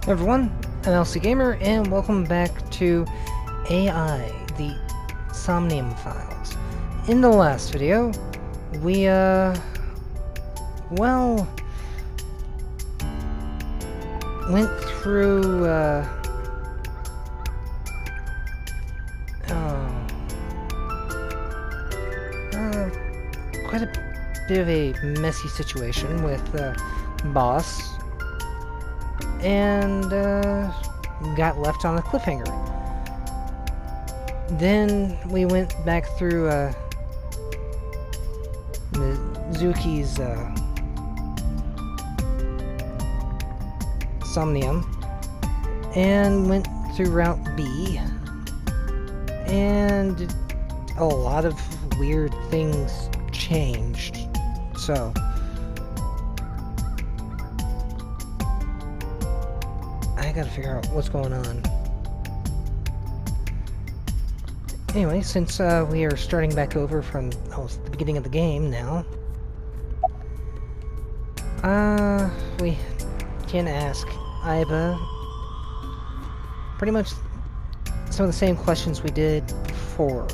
Hey everyone, I'm LC Gamer, and welcome back to AI, the Somnium files. In the last video, we, well, went through, quite a bit of a messy situation with, Boss, and got left on a cliffhanger. Then we went back through Mizuki's Somnium and went through Route B, and a lot of weird things changed. So I gotta figure out what's going on. Anyway, since we are starting back over from the beginning of the game now, we can ask Aiba pretty much some of the same questions we did before.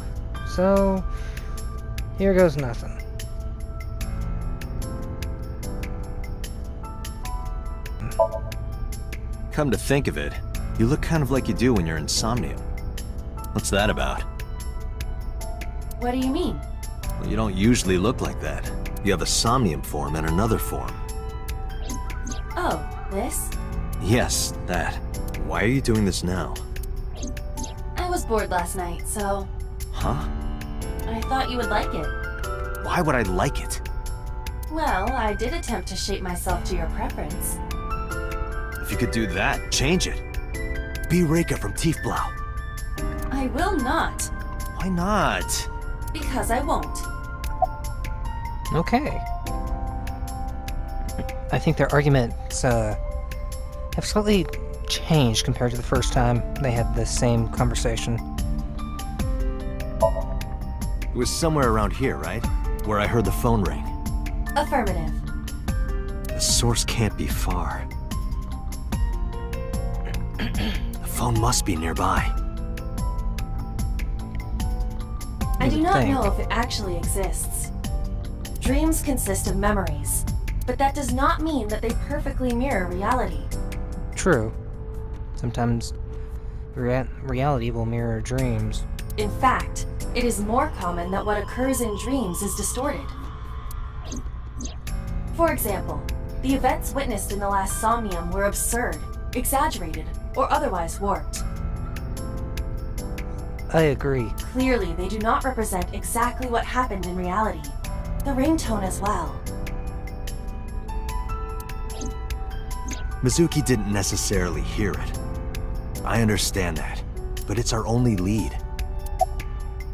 So, here goes nothing. Come to think of it, you look kind of like you do when you're in Somnium. What's that about? What do you mean? Well, you don't usually look like that. You have a Somnium form and another form. Oh, this? Yes, that. Why are you doing this now? I was bored last night, so... Huh? I thought you would like it. Why would I like it? Well, I did attempt to shape myself to your preference. If you could do that, change it. Be Reika from Tiefblau. I will not. Why not? Because I won't. Okay. I think their arguments have slightly changed compared to the first time they had the same conversation. It was somewhere around here, right? Where I heard the phone ring. Affirmative. The source can't be far. The phone must be nearby. I do not know if it actually exists. Dreams consist of memories, but that does not mean that they perfectly mirror reality. True. Sometimes reality will mirror dreams. In fact, it is more common that what occurs in dreams is distorted. For example, the events witnessed in the last Somnium were absurd, exaggerated, or otherwise warped. I agree. Clearly, they do not represent exactly what happened in reality. The ringtone as well. Mizuki didn't necessarily hear it. I understand that, but it's our only lead.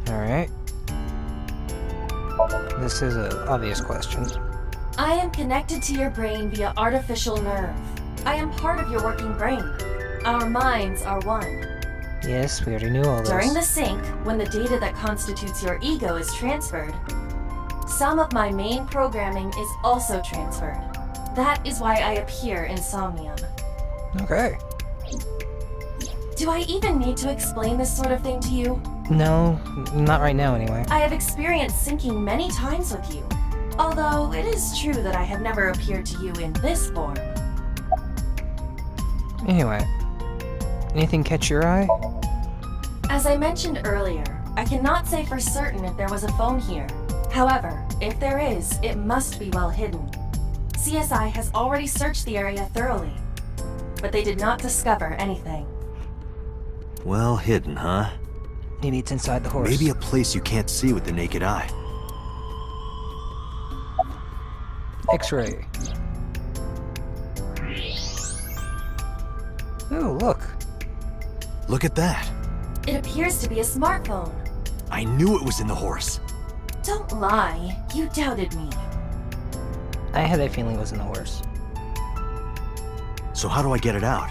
Alright. This is an obvious question. I am connected to your brain via artificial nerve. I am part of your working brain. Our minds are one. Yes, we already knew all this. During the sync, when the data that constitutes your ego is transferred, some of my main programming is also transferred. That is why I appear in Somnium. Okay. Do I even need to explain this sort of thing to you? No, not right now anyway. I have experienced syncing many times with you, although it is true that I have never appeared to you in this form. Anyway, anything catch your eye? As I mentioned earlier, I cannot say for certain if there was a phone here. However, if there is, it must be well hidden. CSI has already searched the area thoroughly, but they did not discover anything. Well hidden, huh? Maybe it's inside the horse. Maybe a place you can't see with the naked eye. X-ray. Oh, look. Look at that. It appears to be a smartphone. I knew it was in the horse. Don't lie, you doubted me. I had a feeling it was in the horse. So how do I get it out?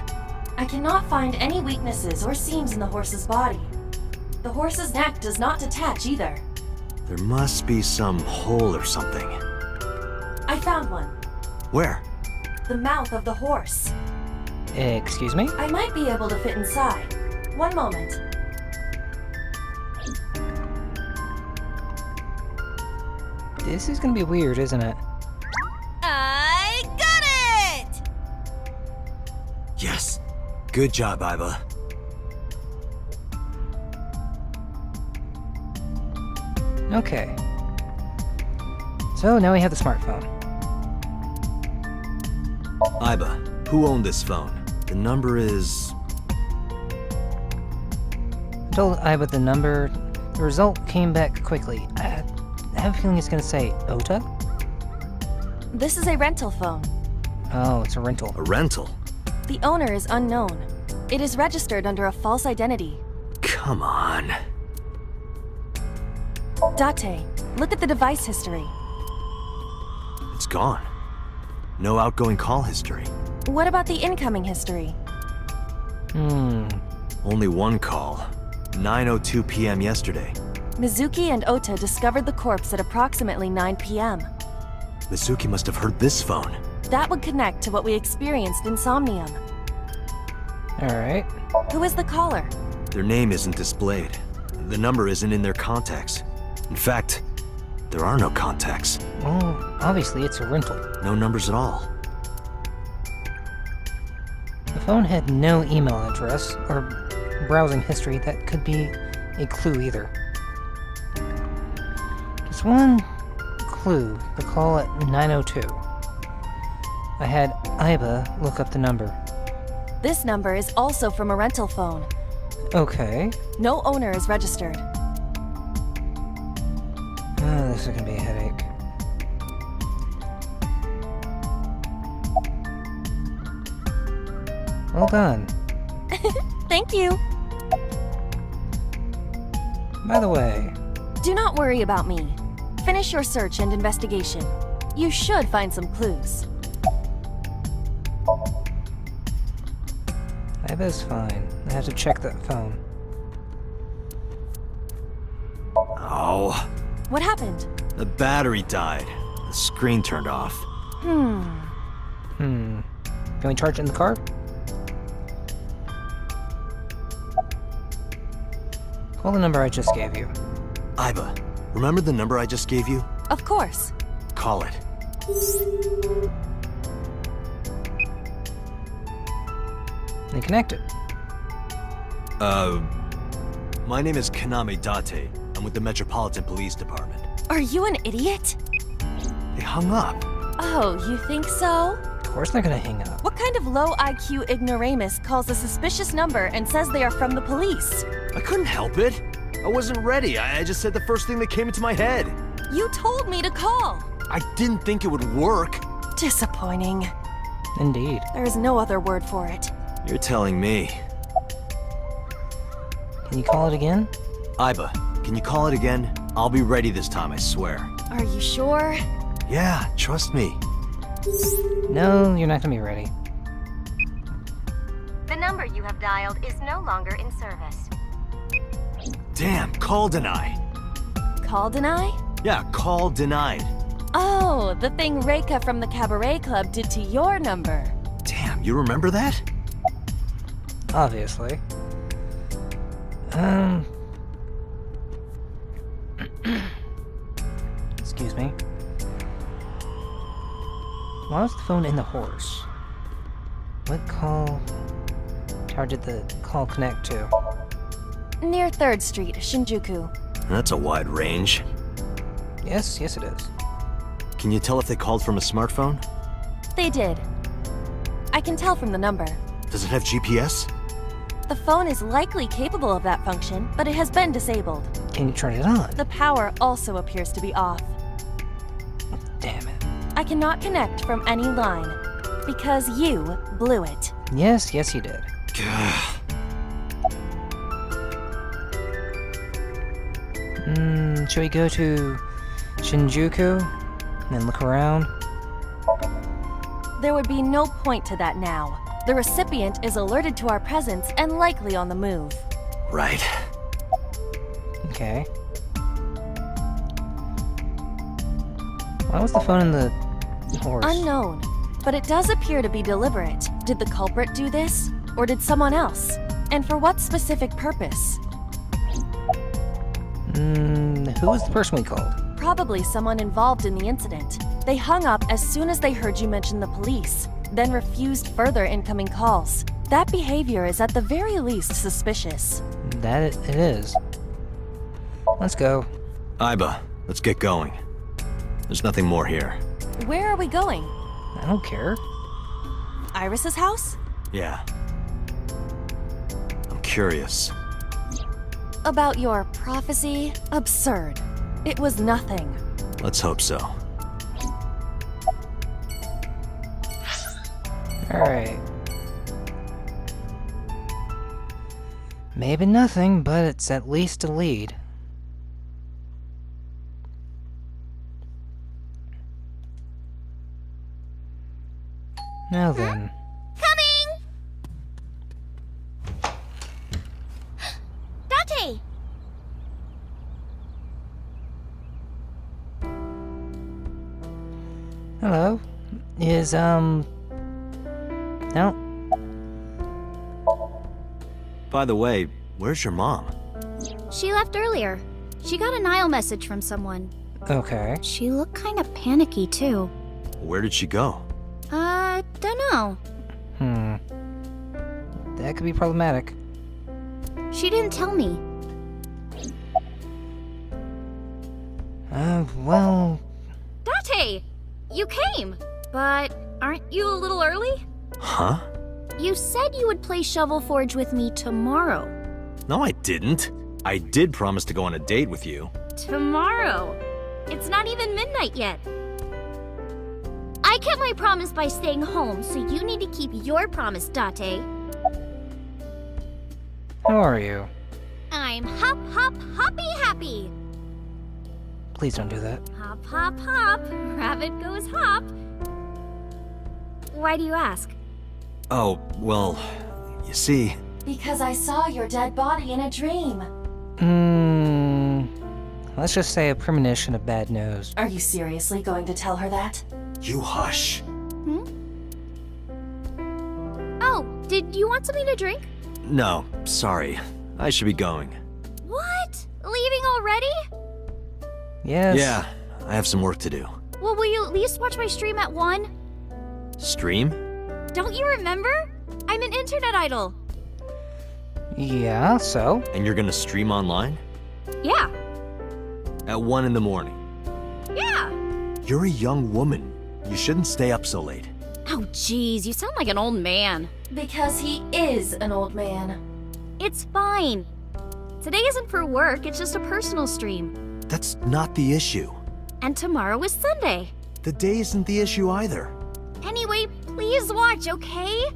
I cannot find any weaknesses or seams in the horse's body. The horse's neck does not detach either. There must be some hole or something. I found one. Where? The mouth of the horse. Excuse me? I might be able to fit inside. One moment. This is gonna be weird, isn't it? I got it! Yes. Good job, Iba. Okay. So now we have the smartphone. Iba, who owned this phone? The number is... I told Iba the number. The result came back quickly. I have a feeling it's gonna say Ota? This is a rental phone. Oh, it's a rental. a rental. The owner is unknown. It is registered under a false identity. Come on. Date, look at the device history. It's gone. No outgoing call history. What about the incoming history? Only one call. 9:02 p.m. yesterday. Mizuki and Ota discovered the corpse at approximately 9 p.m. Mizuki must have heard this phone. That would connect to what we experienced in Somnium. Alright. Who is the caller? Their name isn't displayed. The number isn't in their contacts. In fact, there are no contacts. Well, obviously it's a rental. No numbers at all. The phone had no email address or browsing history that could be a clue either. Just one clue, the call at 9:02. I had Iba look up the number. This number is also from a rental phone. Okay. No owner is registered. This is gonna be a headache. Well done. Thank you. By the way, Do not worry about me. Finish your search and investigation. You should find some clues. Iba's fine. I have to check that phone. Oh, What happened? the battery died. The screen turned off. Can we charge it in the car? Call the number I just gave you. Iba, remember the number I just gave you? Of course. Call it. They connected. My name is Kaname Date. I'm with the Metropolitan Police Department. Are you an idiot? They hung up. Oh, you think so? Of course they're gonna hang up. What kind of low IQ ignoramus calls a suspicious number and says they are from the police? I couldn't help it. I wasn't ready. I just said the first thing that came into my head. You told me to call. I didn't think it would work. Disappointing. Indeed. There is no other word for it. You're telling me. Can you call it again? Iba, can you call it again? I'll be ready this time, I swear. Are you sure? Yeah, trust me. No, you're not gonna be ready. The number you have dialed is no longer in service. Damn, call deny. Call deny? Yeah, call denied. Oh, the thing Reika from the Cabaret Club did to your number. Damn, you remember that? Obviously. Excuse me. Why was the phone in the horse? What call tower did the call connect to? Near 3rd Street, Shinjuku. That's a wide range. Yes, it is. Can you tell if they called from a smartphone? They did. I can tell from the number. Does it have GPS? The phone is likely capable of that function, but it has been disabled. Can you turn it on? The power also appears to be off. Damn it. I cannot connect from any line, because you blew it. Yes, you did. Should we go to Shinjuku and then look around? There would be no point to that now. The recipient is alerted to our presence and likely on the move. Right. Okay. Why was the phone in the horse? Unknown. but it does appear to be deliberate. Did the culprit do this? Or did someone else? And for what specific purpose? Who was the person we called? Probably someone involved in the incident. They hung up as soon as they heard you mention the police, then refused further incoming calls. That behavior is at the very least suspicious. That it is. Let's go. Iba, let's get going. There's nothing more here. Where are we going? I don't care. Iris's house? Yeah. I'm curious. About your prophecy? Absurd. It was nothing. Let's hope so. Alright. Maybe nothing, but it's at least a lead. Now then. Coming! Date! Hello. Is, No. By the way, where's your mom? She left earlier. She got a Nile message from someone. Okay. She looked kind of panicky, too. Where did she go? Dunno. That could be problematic. She didn't tell me. Well... Date! You came! But aren't you a little early? Huh? You said you would play Shovel Forge with me tomorrow. No, I didn't. I did promise to go on a date with you. Tomorrow? It's not even midnight yet. I kept my promise by staying home, so you need to keep your promise, Date. How are you? I'm happy. Please don't do that. Hop. Rabbit goes hop. Why do you ask? Oh, well, you see... Because I saw your dead body in a dream. Let's just say a premonition of bad news. Are you seriously going to tell her that? You hush. Oh, did you want something to drink? No, sorry. I should be going. What? Leaving already? Yes. Yeah, I have some work to do. Well, will you at least watch my stream at 1? Stream? Don't you remember? I'm an internet idol. Yeah, so? And you're gonna stream online? Yeah. At 1 in the morning. Yeah. You're a young woman. You shouldn't stay up so late. Oh, jeez, you sound like an old man. Because he is an old man. It's fine. Today isn't for work, it's just a personal stream. That's not the issue. And tomorrow is Sunday. The day isn't the issue either. Anyway, please watch, okay?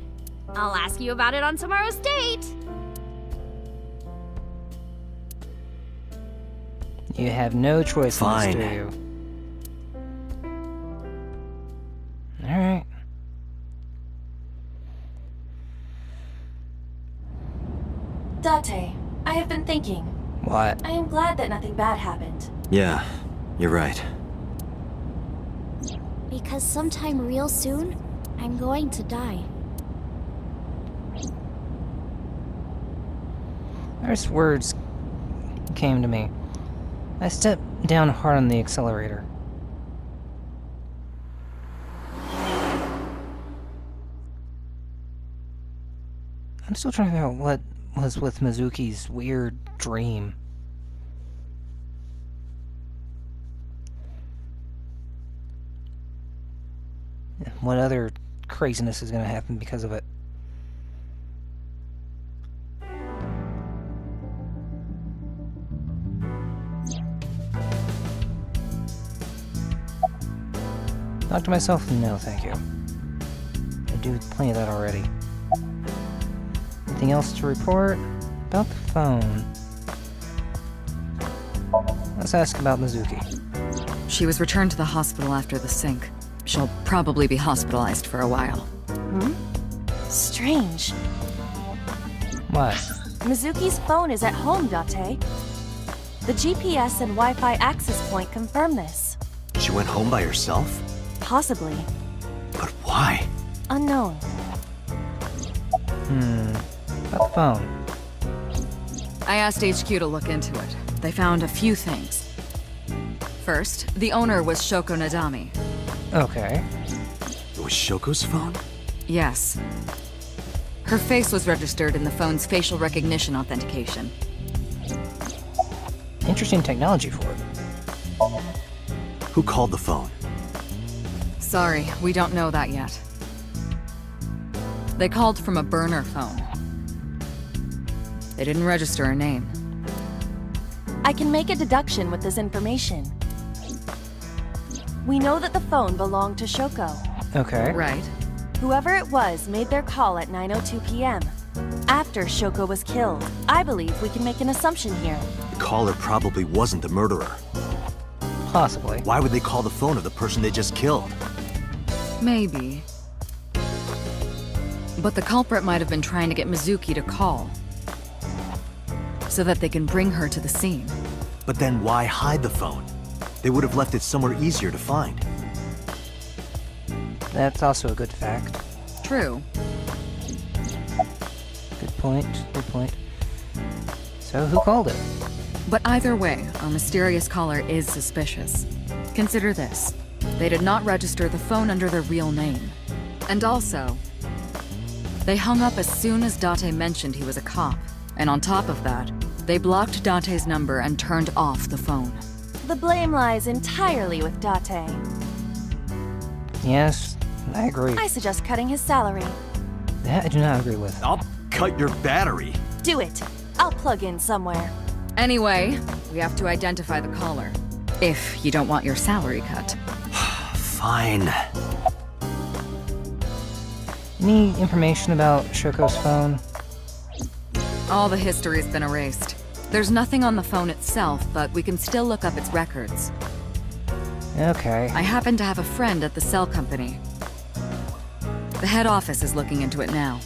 I'll ask you about it on tomorrow's date. You have no choice Fine. in this, do you? Alright. Date, I have been thinking. What? I am glad that nothing bad happened. Yeah, you're right. Because sometime real soon, I'm going to die. First words came to me. I stepped down hard on the accelerator. I'm still trying to figure out what was with Mizuki's weird dream. What other craziness is going to happen because of it? Talk to myself? No, thank you. I do plenty of that already. Anything else to report? About the phone. Let's ask about Mizuki. She was returned to the hospital after the sync. She'll probably be hospitalized for a while. Strange. What? Mizuki's phone is at home, Date. The GPS and Wi-Fi access point confirm this. She went home by herself? Possibly. But Why? Unknown. About the phone. I asked HQ to look into it. They found a few things. First, the owner was Shoko Nadami. Okay. It was Shoko's phone? Yes. Her face was registered in the phone's facial recognition authentication. Interesting technology for it. Who called the phone? Sorry, we don't know that yet. They called from a burner phone. They didn't register a name. I can make a deduction with this information. We know that the phone belonged to Shoko. Okay. Right. Whoever it was made their call at 9:02 p.m. After Shoko was killed. I believe we can make an assumption here. The caller probably wasn't the murderer. Possibly. Why would they call the phone of the person they just killed? Maybe. But the culprit might have been trying to get Mizuki to call, so that they can bring her to the scene. But then why hide the phone? They would have left it somewhere easier to find. That's also a good fact. True. Good point. Good point. So who called it? But either way, our mysterious caller is suspicious. Consider this. They did not register the phone under their real name. And also, they hung up as soon as Date mentioned he was a cop. And on top of that, they blocked Date's number and turned off the phone. The blame lies entirely with Date. Yes, I agree. I suggest cutting his salary. That I do not agree with. I'll cut your battery. Do it. I'll plug in somewhere. Anyway, we have to identify the caller. If you don't want your salary cut. Fine. Any information about Shoko's phone? All the history's been erased. There's nothing on the phone itself, but we can still look up its records. Okay. I happen to have a friend at the cell company. The head office is looking into it now.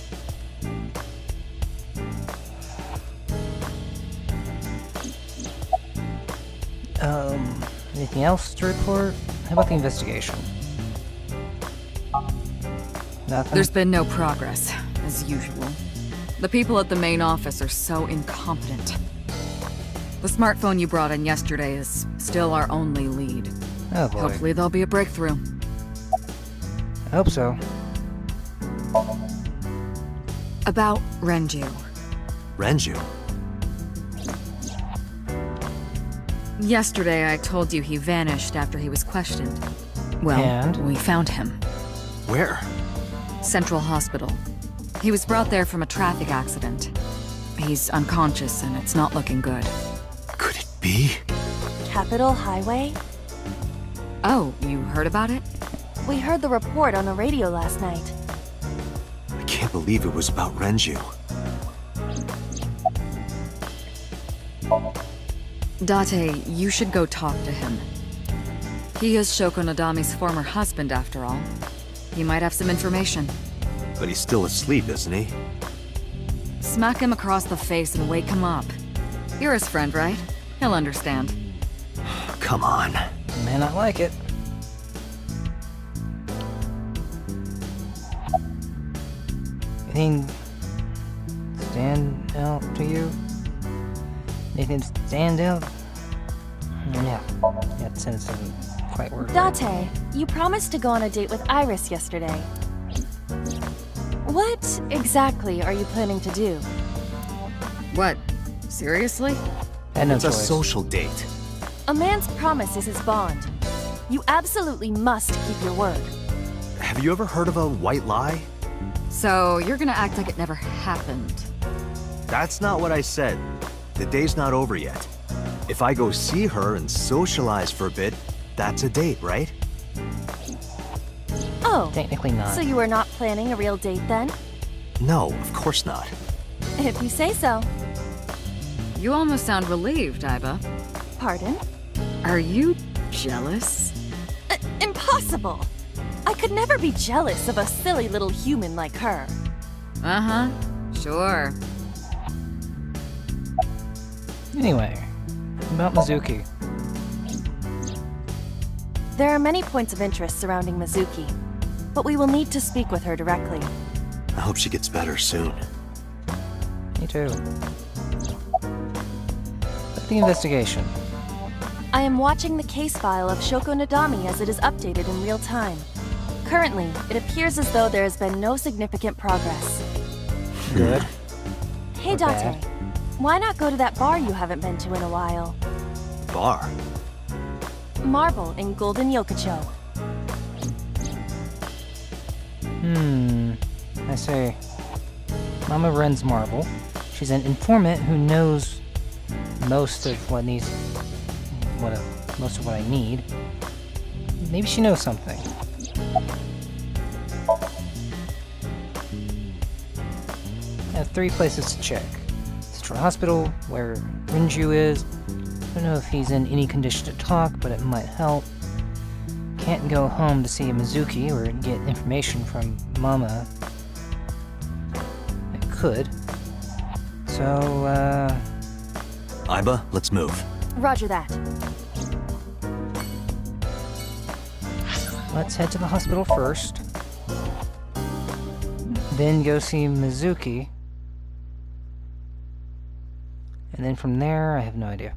Anything else to report? How about the investigation? Nothing? There's been no progress, as usual. The people at the main office are so incompetent. The smartphone you brought in yesterday is still our only lead. Oh boy. Hopefully there'll be a breakthrough. I hope so. About Renju. Renju? Yesterday I told you he vanished after he was questioned. Well, And? we found him. Where? Central Hospital. He was brought there from a traffic accident. He's unconscious and it's not looking good. Could it be? Capitol Highway? Oh, you heard about it? We heard the report on the radio last night. I can't believe it was about Renju. Date, you should go talk to him. He is Shoko Nadami's former husband, after all. He might have some information. But he's still asleep, isn't he? Smack him across the face and wake him up. You're his friend, right? He'll understand. Come on. May not like it. Anything stand out to you? Anything stand out? Yeah. That sentence doesn't quite work. Date, you promised to go on a date with Iris yesterday. What exactly are you planning to do? What? Seriously? Had no It's a choice. social date. A man's promise is his bond. You absolutely must keep your word. Have you ever heard of a white lie? So, you're gonna act like it never happened. That's not what I said. The day's not over yet. If I go see her and socialize for a bit, that's a date, right? Oh, Technically not. so you are not planning a real date then? No, of course not. If you say so. You almost sound relieved, Iba. Pardon? Are you jealous? Impossible! I could never be jealous of a silly little human like her. Uh-huh. Sure. Anyway, about Mizuki. There are many points of interest surrounding Mizuki. but we will need to speak with her directly. I hope she gets better soon. Me too. The investigation. I am watching the case file of Shoko Nadami as it is updated in real time. Currently, it appears as though there has been no significant progress. Good. Hey Or Date, bad. why not go to that bar you haven't been to in a while? Bar? Marble in Golden Yokocho. I say, Mama runs Marble. She's an informant who knows most of what most of what I need. Maybe she knows something. I have 3 places to check. Central Hospital, where Renju is. Don't know if he's in any condition to talk, but it might help. Can't go home to see Mizuki or get information from Mama. I could. So, Iba, let's move. Roger that. let's head to the hospital first. Then go see Mizuki. And then from there, I have no idea.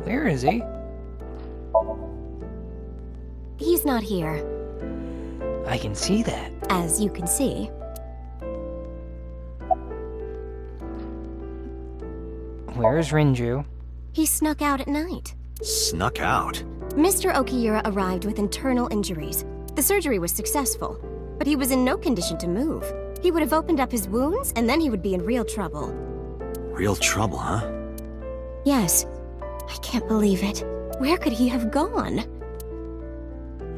Where is he? He's not here, I can see that. as you can see. Where is Renju? He snuck out at night. Snuck out? Mr. Okiura arrived with internal injuries. The surgery was successful, but he was in no condition to move. He would have opened up his wounds, and then he would be in real trouble. Real trouble, huh? Yes. I can't believe it. Where could he have gone?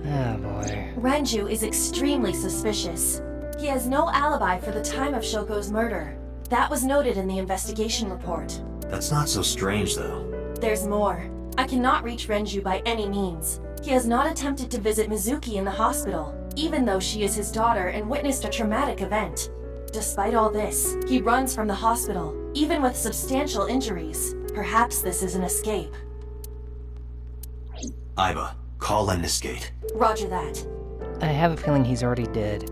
Oh boy. Renju is extremely suspicious. He has no alibi for the time of Shoko's murder. That was noted in the investigation report. That's not so strange, though. There's more. I cannot reach Renju by any means. He has not attempted to visit Mizuki in the hospital, even though she is his daughter and witnessed a traumatic event. Despite all this, he runs from the hospital, even with substantial injuries. Perhaps this is an escape. Iba, call Lemniscate. Roger that. I have a feeling he's already dead.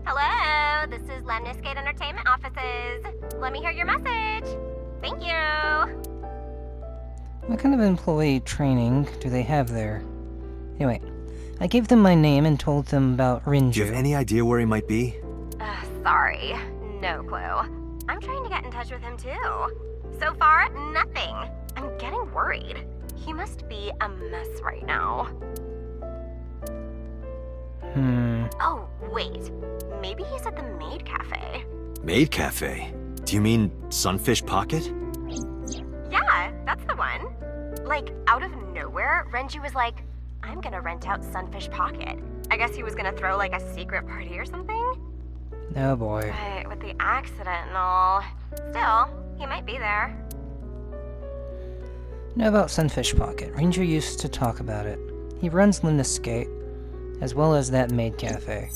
Hello, this is Lemniscate Entertainment Offices. Let me hear your message. Thank you. What kind of employee training do they have there? Anyway, I gave them my name and told them about Renju. Do you have any idea where he might be? Sorry, no clue. I'm trying to get in touch with him too. So far, nothing. I'm getting worried. He must be a mess right now. Oh, wait. Maybe he's at the Maid Cafe. Maid Cafe? Do you mean Sunfish Pocket? Yeah, that's the one. Like, out of nowhere, Renju was like, I'm gonna rent out Sunfish Pocket. I guess he was gonna throw like a secret party or something? Oh boy. But with the accident and all, still, he might be there. Know about Sunfish Pocket. Renju used to talk about it. He runs Lemniscate, as well as that maid cafe.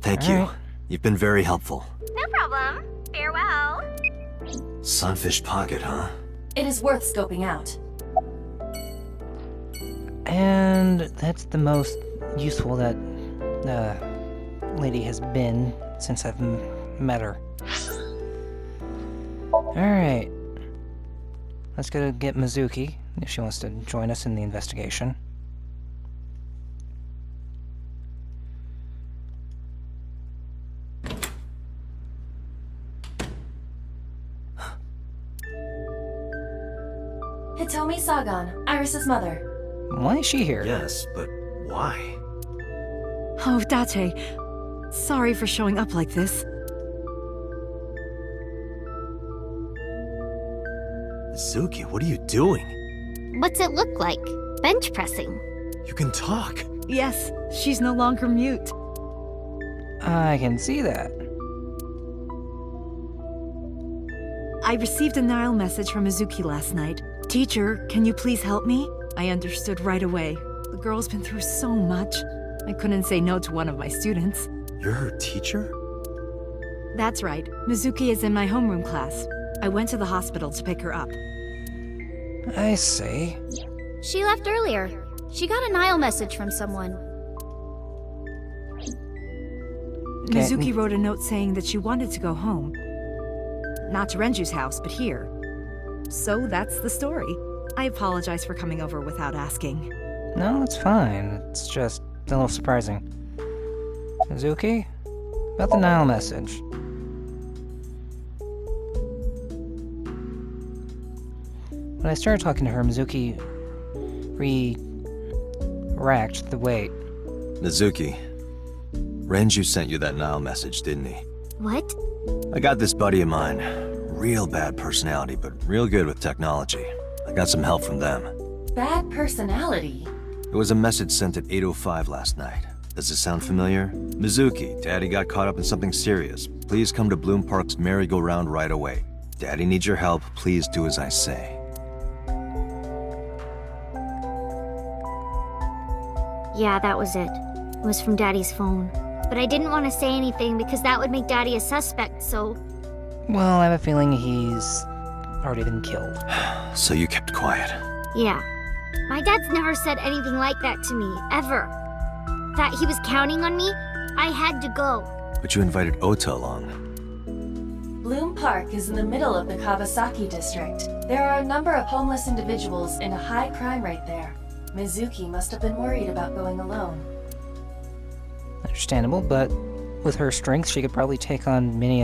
Thank All you. right. You've been very helpful. No problem. Farewell. Sunfish Pocket, huh? It is worth scoping out. And that's the most useful that lady has been since I've met her. Alright. Let's go get Mizuki, if she wants to join us in the investigation. Hitomi Sagan, Iris's mother. Why is she here? Yes, but why? Oh, Date. Sorry for showing up like this. Mizuki, what are you doing? What's it look like? Bench pressing. You can talk. Yes, she's no longer mute. I can see that. I received a Nile message from Mizuki last night. Teacher, can you please help me? I understood right away. The girl's been through so much. I couldn't say no to one of my students. You're her teacher? That's right. Mizuki is in my homeroom class. I went to the hospital to pick her up. I see. She left earlier. She got a Nile message from someone. Mizuki wrote a note saying that she wanted to go home. Not to Renju's house, but here. So that's the story. I apologize for coming over without asking. No, it's fine. It's just a little surprising. Mizuki? About the Nile message. When I started talking to her, Mizuki racked the weight. Mizuki, Renju sent you that Nile message, didn't he? What? I got this buddy of mine. Real bad personality, but real good with technology. I got some help from them. Bad personality? It was a message sent at 8:05 last night. Does it sound familiar? Mizuki, Daddy got caught up in something serious. Please come to Bloom Park's merry-go-round right away. Daddy needs your help. Please do as I say. Yeah, that was it. It was from Daddy's phone. But I didn't want to say anything because that would make Daddy a suspect, so... Well, I have a feeling he's already been killed. So you kept quiet. Yeah. My dad's never said anything like that to me, ever. That he was counting on me, I had to go. But you invited Ota along. Bloom Park is in the middle of the Kawasaki district. There are a number of homeless individuals and a high crime rate there. Mizuki must have been worried about going alone. Understandable, but with her strength, she could probably take on many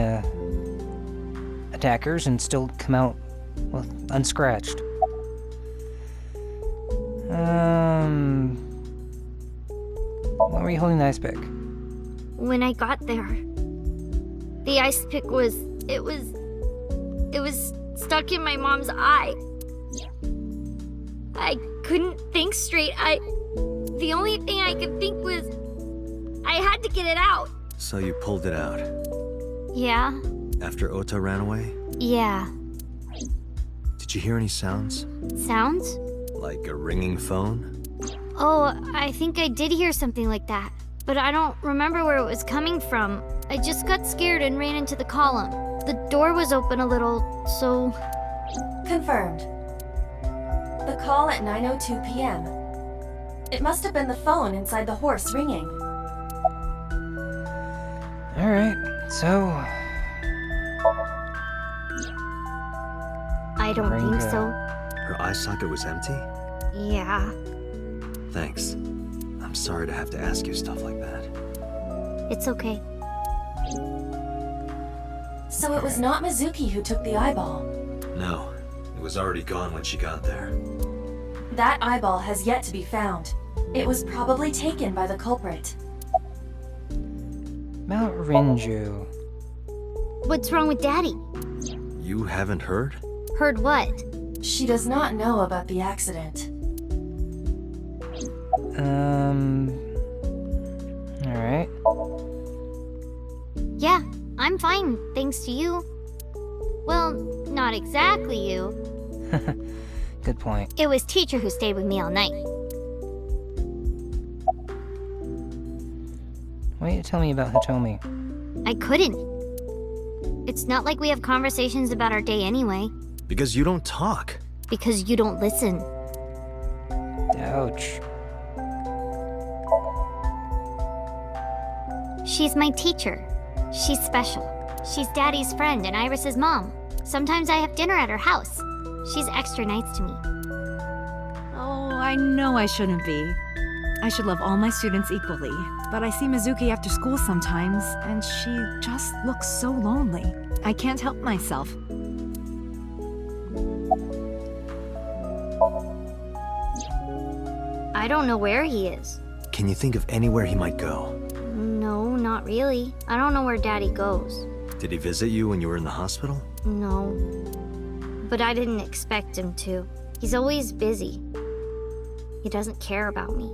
attackers and still come out, well, unscratched. Why were you holding the ice pick? When I got there, the ice pick was... It was stuck in my mom's eye. I couldn't think straight. The only thing I could think was... I had to get it out. So you pulled it out. Yeah? After Ota ran away? Yeah. Did you hear any sounds? Sounds? Like a ringing phone? Oh, I think I did hear something like that. But I don't remember where it was coming from. I just got scared and ran into the column. The door was open a little, so... Confirmed. The call at 9:02 p.m. It must have been the phone inside the horse ringing. Alright, so... I don't think Renju. so. Her eye socket was empty? Yeah. Thanks. I'm sorry to have to ask you stuff like that. It's okay. So it was not Mizuki who took the eyeball. No, it was already gone when she got there. That eyeball has yet to be found. It was probably taken by the culprit. About Renju. What's wrong with Daddy? You haven't heard? Heard what? She does not know about the accident. Alright. Yeah, I'm fine, thanks to you. Well, not exactly you. Good point. It was teacher who stayed with me all night. Why don't you tell me about Hitomi? I couldn't. It's not like we have conversations about our day anyway. Because you don't talk. Because you don't listen. Ouch. She's my teacher. She's special. She's Daddy's friend and Iris's mom. Sometimes I have dinner at her house. She's extra nice to me. Oh, I know I shouldn't be. I should love all my students equally. But I see Mizuki after school sometimes, and she just looks so lonely. I can't help myself. I don't know where he is. Can you think of anywhere he might go? No, not really. I don't know where Daddy goes. Did he visit you when you were in the hospital? No. But I didn't expect him to. He's always busy. He doesn't care about me.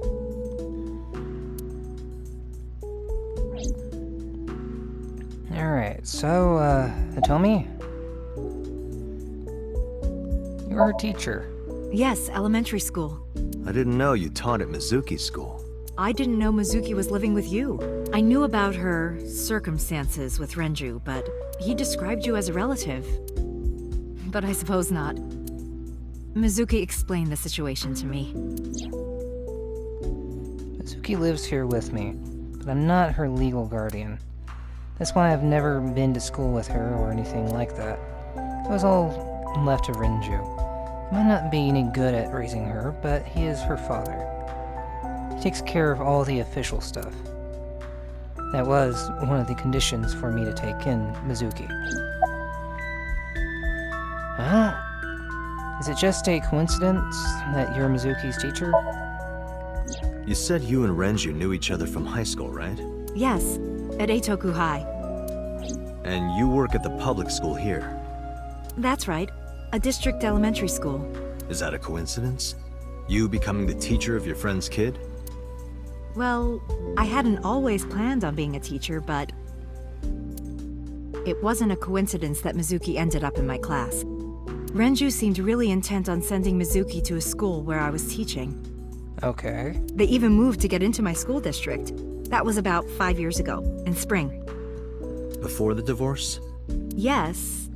Alright, so, Hitomi? You're her teacher. Yes, elementary school. I didn't know you taught at Mizuki's school. I didn't know Mizuki was living with you. I knew about her circumstances with Renju, but he described you as a relative. But I suppose not. Mizuki explained the situation to me. Mizuki lives here with me, but I'm not her legal guardian. That's why I've never been to school with her or anything like that. It was all left to Renju. He might not be any good at raising her, but he is her father. He takes care of all the official stuff. That was one of the conditions for me to take in Mizuki. Well, is it just a coincidence that you're Mizuki's teacher? You said you and Renju knew each other from high school, right? Yes, at Eitoku High. And you work at the public school here. That's right, a district elementary school. Is that a coincidence? You becoming the teacher of your friend's kid? Well, I hadn't always planned on being a teacher, but it wasn't a coincidence that Mizuki ended up in my class. Renju seemed really intent on sending Mizuki to a school where I was teaching. Okay. They even moved to get into my school district. That was about 5 years ago, in spring. Before the divorce? Yes,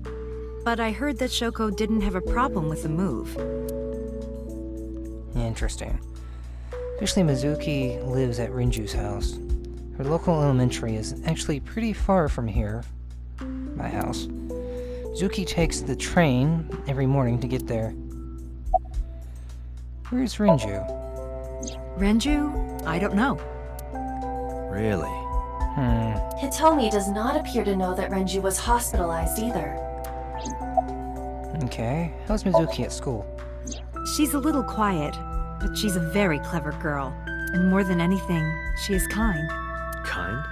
but I heard that Shoko didn't have a problem with the move. Interesting. Officially, Mizuki lives at Renju's house. Her local elementary is actually pretty far from here, my house. Mizuki takes the train every morning to get there. Where's Renju? Renju? I don't know. Really? Hitomi does not appear to know that Renju was hospitalized either. Okay. How's Mizuki at school? She's a little quiet, but she's a very clever girl. And more than anything, she is kind. Kind?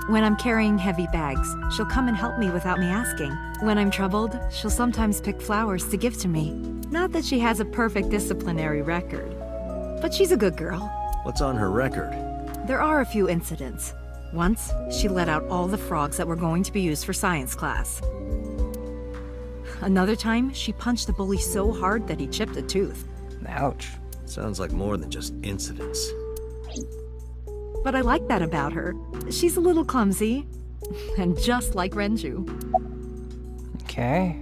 When I'm carrying heavy bags, she'll come and help me without me asking. When I'm troubled, she'll sometimes pick flowers to give to me. Not that she has a perfect disciplinary record, but she's a good girl. What's on her record? There are a few incidents. Once, she let out all the frogs that were going to be used for science class. Another time, she punched the bully so hard that he chipped a tooth. Ouch. Sounds like more than just incidents. But I like that about her. She's a little clumsy, and just like Renju. Okay.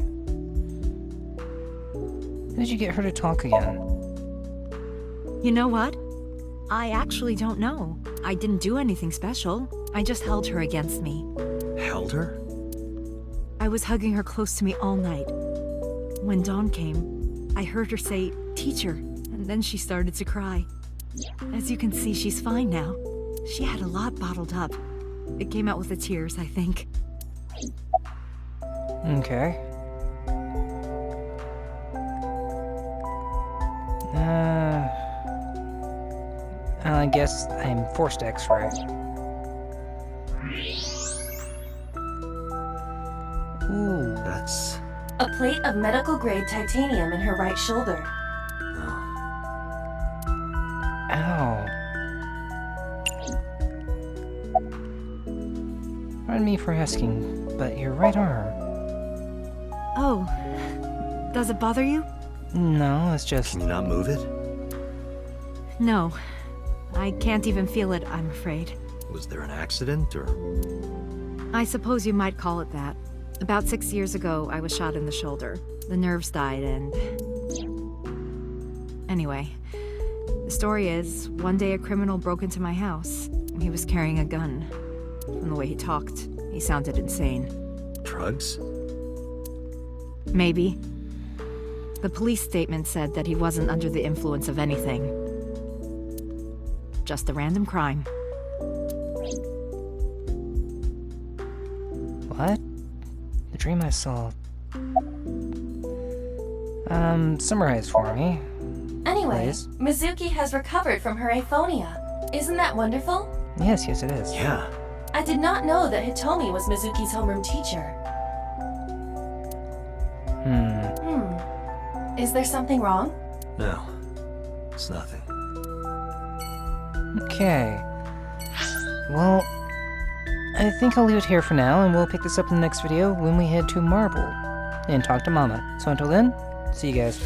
How did you get her to talk again? You know what? I actually don't know. I didn't do anything special. I just held her against me. Held her? I was hugging her close to me all night. When dawn came, I heard her say, "Teacher," and then she started to cry. As you can see, she's fine now. She had a lot bottled up. It came out with the tears, I think. Okay. I guess I'm forced to X-ray. Ooh. That's... A plate of medical-grade titanium in her right shoulder. Ow. Pardon me for asking, but your right arm... Oh, does it bother you? No, it's just... Can you not move it? No. I can't even feel it, I'm afraid. Was there an accident, or...? I suppose you might call it that. About 6 years ago, I was shot in the shoulder. The nerves died and... Anyway, the story is, one day a criminal broke into my house. He was carrying a gun. From the way he talked, he sounded insane. Drugs? Maybe. The police statement said that he wasn't under the influence of anything. Just a random crime. What? The dream I saw... summarize for me. Anyway, Please. Mizuki has recovered from her aphonia. Isn't that wonderful? Yes, it is. Yeah. I did not know that Hitomi was Mizuki's homeroom teacher. Is there something wrong? No. It's nothing. Okay. Well, I think I'll leave it here for now, and we'll pick this up in the next video when we head to Marble and talk to Mama. So until then, see you guys.